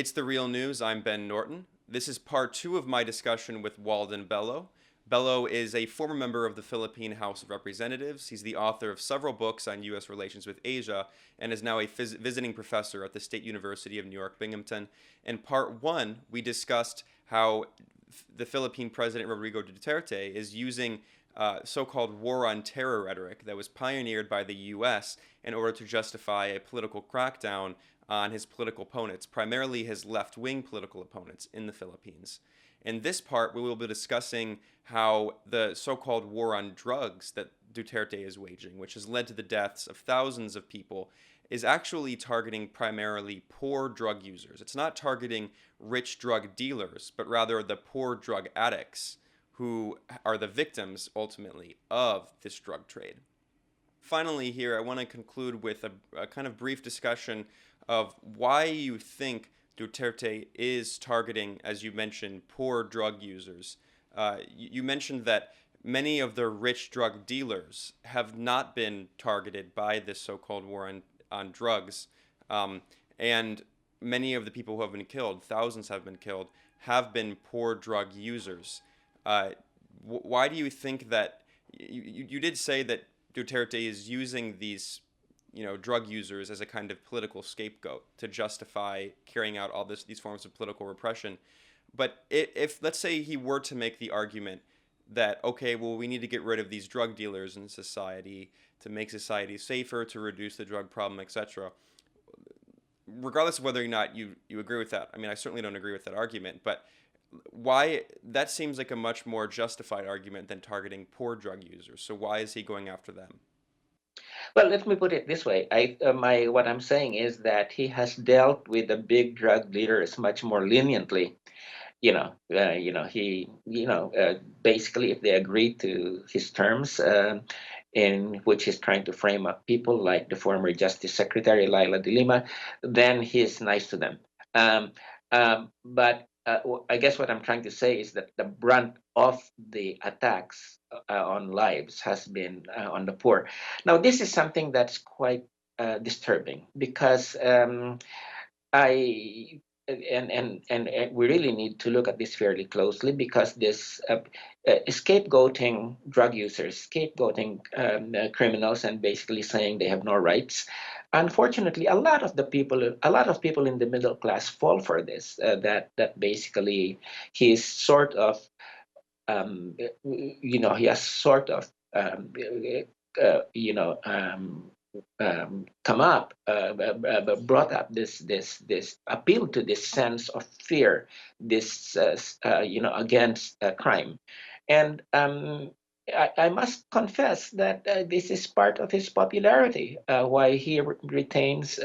It's the Real News. I'm Ben Norton. This is part two of my discussion with Walden Bello. Bello is a former member of the Philippine House of Representatives. He's the author of several books on U.S. relations with Asia and is now a visiting professor at the State University of New York, Binghamton. In part one, we discussed how the Philippine President Rodrigo Duterte is using so-called war on terror rhetoric that was pioneered by the U.S. in order to justify a political crackdown on his political opponents, primarily his left-wing political opponents in the Philippines. In this part, we will be discussing how the so-called war on drugs that Duterte is waging, which has led to the deaths of thousands of people, is actually targeting primarily poor drug users. It's not targeting rich drug dealers, but rather the poor drug addicts who are the victims, ultimately, of this drug trade. Finally, here, I want to conclude with a kind of brief discussion of why you think Duterte is targeting, as you mentioned, poor drug users. You mentioned that many of the rich drug dealers have not been targeted by this so-called war on drugs. And many of the people who have been killed, thousands have been killed, have been poor drug users. Why do you think that you did say that Duterte is using these drug users as a kind of political scapegoat to justify carrying out all these forms of political repression. But if let's say he were to make the argument that, okay, well, we need to get rid of these drug dealers in society to make society safer, to reduce the drug problem, etc. Regardless of whether or not you agree with that, I mean, I certainly don't agree with that argument, but why that seems like a much more justified argument than targeting poor drug users. So why is he going after them? Well, let me put it this way. What I'm saying is that he has dealt with the big drug dealers much more leniently. Basically, if they agree to his terms, in which he's trying to frame up people like the former Justice Secretary Laila de Lima, then he's nice to them. Um, but I guess what I'm trying to say is that the brunt of the attacks on lives has been on the poor. Now, this is something that's quite disturbing because I and we really need to look at this fairly closely because this scapegoating drug users, scapegoating criminals, and basically saying they have no rights. Unfortunately, a lot of people in the middle class fall for this. That basically he's sort of, he has sort of, you know, come up, brought up this appeal to this sense of fear, this against crime, and I must confess that this is part of his popularity, why he retains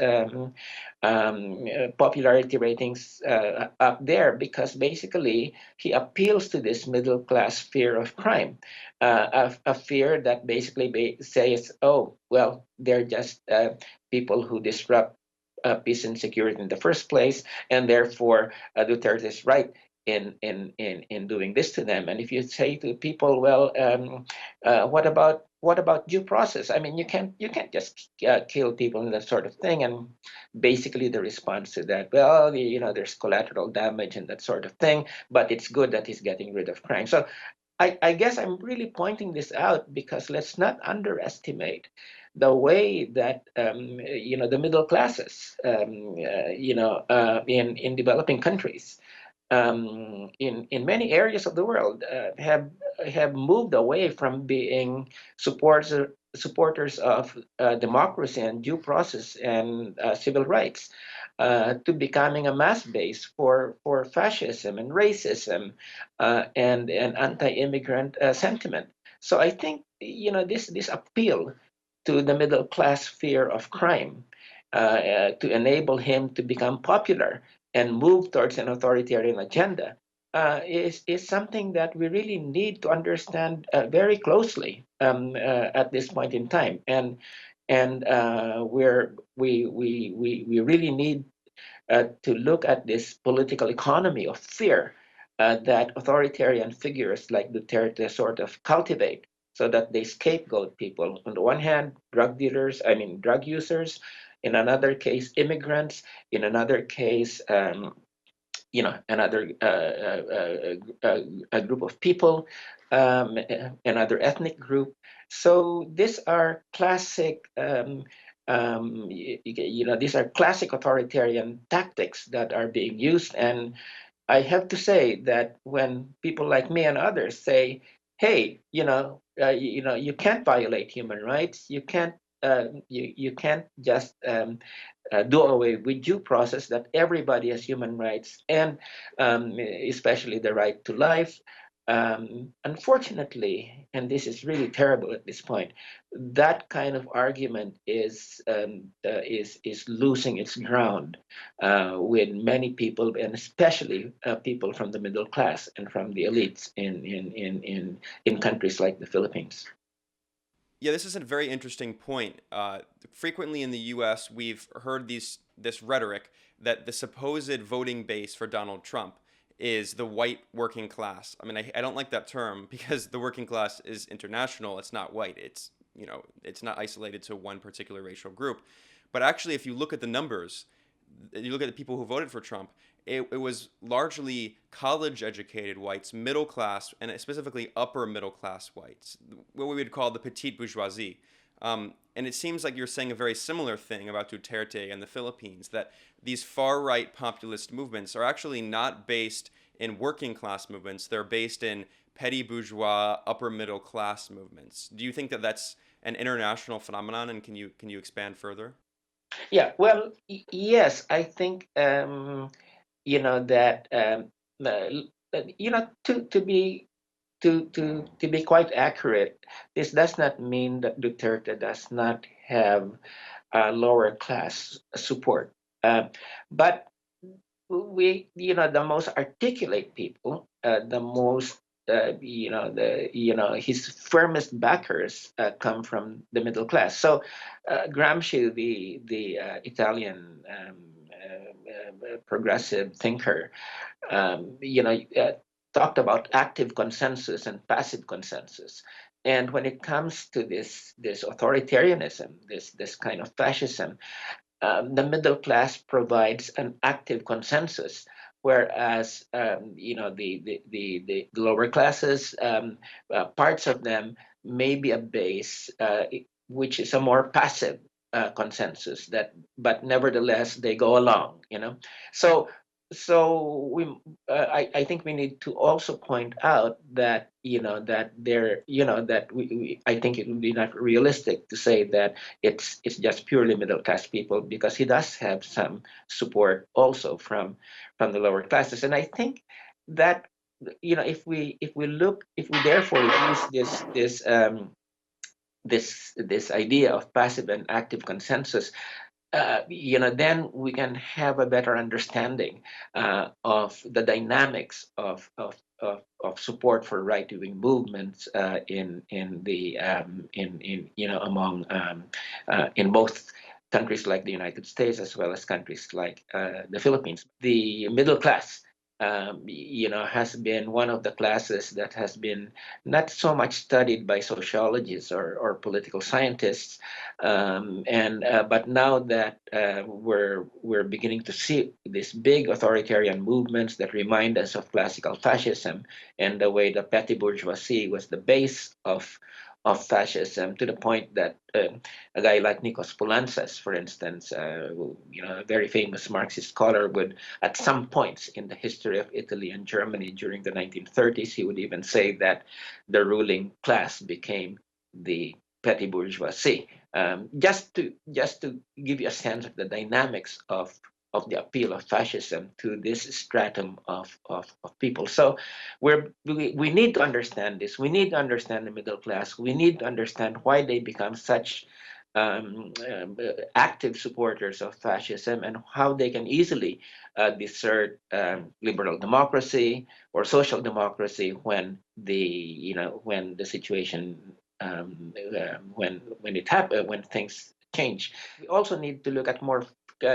popularity ratings up there, because basically he appeals to this middle class fear of crime, a fear that basically says, oh, well, they're just people who disrupt peace and security in the first place, and therefore Duterte is right in doing this to them. And if you say to people, well, what about due process? I mean, you can't just kill people and that sort of thing. And basically, the response to that, well, there's collateral damage and that sort of thing. But it's good that he's getting rid of crime. So I guess I'm really pointing this out because let's not underestimate the way that the middle classes, in developing countries, in many areas of the world, have moved away from being supporters of democracy and due process and civil rights, to becoming a mass base for fascism and racism, and anti-immigrant sentiment. So I think this appeal to the middle class fear of crime, to enable him to become popular and move towards an authoritarian agenda, is something that we really need to understand very closely at this point in time, and where we really need to look at this political economy of fear that authoritarian figures like Duterte sort of cultivate, so that they scapegoat people. On the one hand, drug users. In another case, immigrants. In another case, another a group of people, another ethnic group. So these are classic. These are classic authoritarian tactics that are being used, and I have to say that when people like me and others say, "Hey, you can't violate human rights. You can't just do away with due process, that everybody has human rights, and especially the right to life." Unfortunately, and this is really terrible at this point, that kind of argument is losing its ground with many people, and especially people from the middle class and from the elites in countries like the Philippines. Yeah, this is a very interesting point. Frequently in the U.S., we've heard this rhetoric that the supposed voting base for Donald Trump is the white working class. I mean, I don't like that term because the working class is international. It's not white. It's not isolated to one particular racial group. But actually, if you look at the numbers, you look at the people who voted for Trump, it was largely college educated whites, middle class, and specifically upper middle class whites, what we would call the petite bourgeoisie. And it seems like you're saying a very similar thing about Duterte and the Philippines, that these far right populist movements are actually not based in working class movements, they're based in petty bourgeois, upper middle class movements. Do you think that that's an international phenomenon, and can you expand further? Yeah, well, yes, I think that to be quite accurate, this does not mean that Duterte does not have lower class support. But the most articulate people, the most his firmest backers come from the middle class. So Gramsci, the Italian progressive thinker, talked about active consensus and passive consensus. And when it comes to this authoritarianism, this kind of fascism, the middle class provides an active consensus, whereas the lower classes, parts of them may be a base, which is a more passive consensus, that but nevertheless they go along. So I think we need to also point out that that there that I think it would be not realistic to say that it's just purely middle class people, because he does have some support also from the lower classes. And I think that if we therefore use this idea of passive and active consensus, then we can have a better understanding of the dynamics of support for right-wing movements among in both countries like the United States, as well as countries like the Philippines. The middle class, has been one of the classes that has been not so much studied by sociologists or political scientists, and but now that we're beginning to see these big authoritarian movements that remind us of classical fascism, and the way the petty bourgeoisie was the base of fascism, to the point that a guy like Nikos Poulantzas, for instance, a very famous Marxist scholar, would, at some points in the history of Italy and Germany during the 1930s, he would even say that the ruling class became the petty bourgeoisie. Just to give you a sense of the dynamics of the appeal of fascism to this stratum of people. So we need to understand this. We need to understand the middle class. We need to understand why they become such active supporters of fascism, and how they can easily desert liberal democracy or social democracy when the situation when things change. We also need to look at more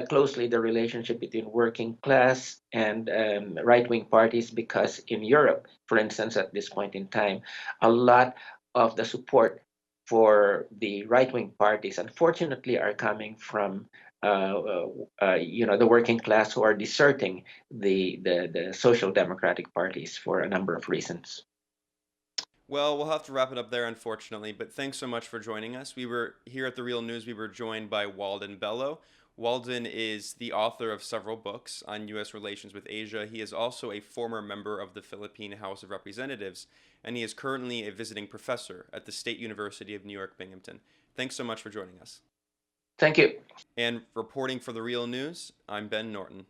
closely the relationship between working class and right-wing parties, because in Europe, for instance, at this point in time, a lot of the support for the right-wing parties, unfortunately, are coming from the working class who are deserting the social democratic parties for a number of reasons. Well, we'll have to wrap it up there, unfortunately, but thanks so much for joining us. We were here at The Real News, we were joined by Walden Bello. Walden is the author of several books on U.S. relations with Asia. He is also a former member of the Philippine House of Representatives, and he is currently a visiting professor at the State University of New York Binghamton. Thanks so much for joining us. Thank you. And reporting for The Real News, I'm Ben Norton.